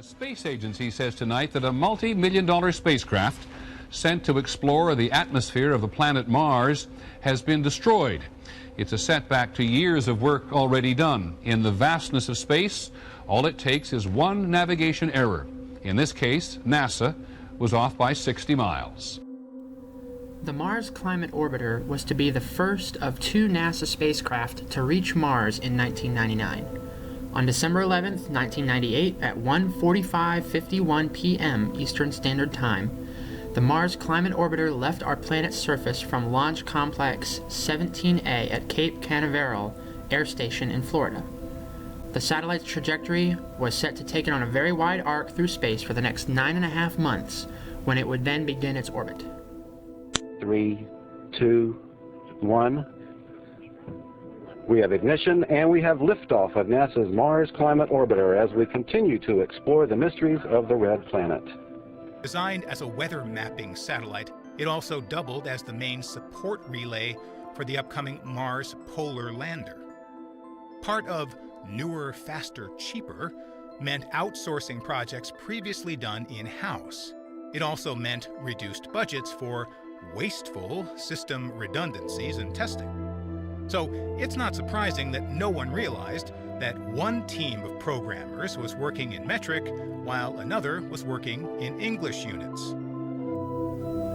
The space agency says tonight that a multi-million-dollar spacecraft sent to explore the atmosphere of the planet Mars has been destroyed. It's a setback to years of work already done. In the vastness of space, all it takes is one navigation error. In this case, NASA was off by 60 miles. The Mars Climate Orbiter was to be the first of two NASA spacecraft to reach Mars in 1999. On December 11, 1998, at 1:45:51 p.m. Eastern Standard Time, the Mars Climate Orbiter left our planet's surface from Launch Complex 17A at Cape Canaveral Air Station in Florida. The satellite's trajectory was set to take it on a very wide arc through space for the next 9.5 months, when it would then begin its orbit. 3, 2, 1. We have ignition and we have liftoff of NASA's Mars Climate Orbiter as we continue to explore the mysteries of the red planet. Designed as a weather mapping satellite, it also doubled as the main support relay for the upcoming Mars Polar Lander. Part of newer, faster, cheaper meant outsourcing projects previously done in-house. It also meant reduced budgets for wasteful system redundancies and testing. So it's not surprising that no one realized that one team of programmers was working in metric while another was working in English units.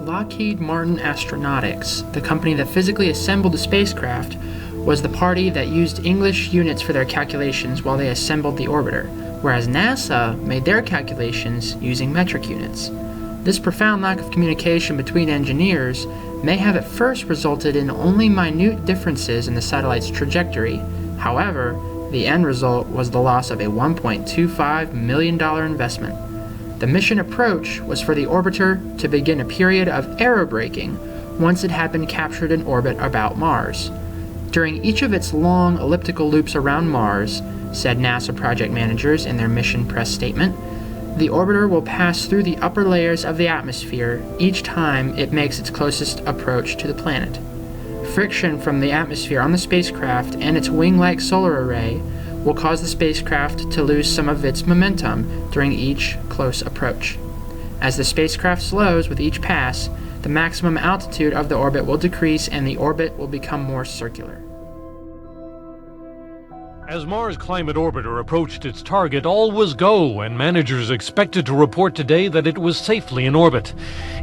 Lockheed Martin Astronautics, the company that physically assembled the spacecraft, was the party that used English units for their calculations while they assembled the orbiter, whereas NASA made their calculations using metric units. This profound lack of communication between engineers may have at first resulted in only minute differences in the satellite's trajectory. However, the end result was the loss of a $1.25 million investment. The mission approach was for the orbiter to begin a period of aerobraking once it had been captured in orbit about Mars. During each of its long elliptical loops around Mars, said NASA project managers in their mission press statement, the orbiter will pass through the upper layers of the atmosphere each time it makes its closest approach to the planet. Friction from the atmosphere on the spacecraft and its wing-like solar array will cause the spacecraft to lose some of its momentum during each close approach. As the spacecraft slows with each pass, the maximum altitude of the orbit will decrease and the orbit will become more circular. As Mars Climate Orbiter approached its target, all was go, and managers expected to report today that it was safely in orbit.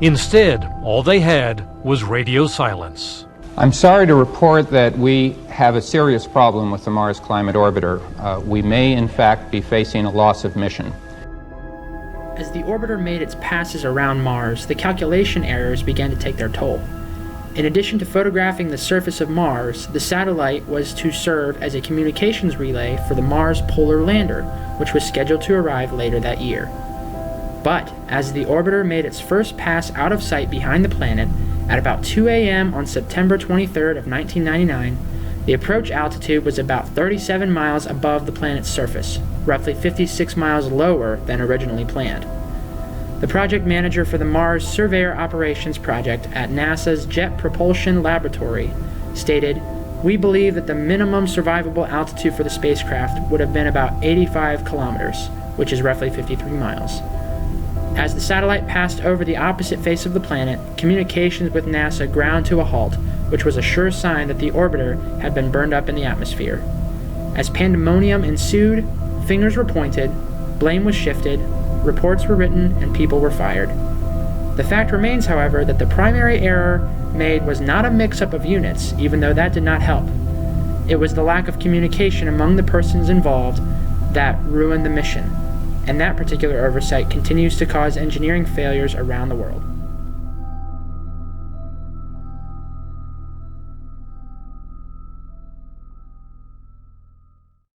Instead, all they had was radio silence. I'm sorry to report that we have a serious problem with the Mars Climate Orbiter. We may, in fact, be facing a loss of mission. As the orbiter made its passes around Mars, the calculation errors began to take their toll. In addition to photographing the surface of Mars, the satellite was to serve as a communications relay for the Mars Polar Lander, which was scheduled to arrive later that year. But as the orbiter made its first pass out of sight behind the planet, at about 2 a.m. on September 23rd of 1999, the approach altitude was about 37 miles above the planet's surface, roughly 56 miles lower than originally planned. The project manager for the Mars Surveyor Operations Project at NASA's Jet Propulsion Laboratory stated, "We believe that the minimum survivable altitude for the spacecraft would have been about 85 kilometers, which is roughly 53 miles. As the satellite passed over the opposite face of the planet, communications with NASA ground to a halt, which was a sure sign that the orbiter had been burned up in the atmosphere. As pandemonium ensued, fingers were pointed, blame was shifted, reports were written, and people were fired. The fact remains, however, that the primary error made was not a mix-up of units, even though that did not help. It was the lack of communication among the persons involved that ruined the mission, and that particular oversight continues to cause engineering failures around the world."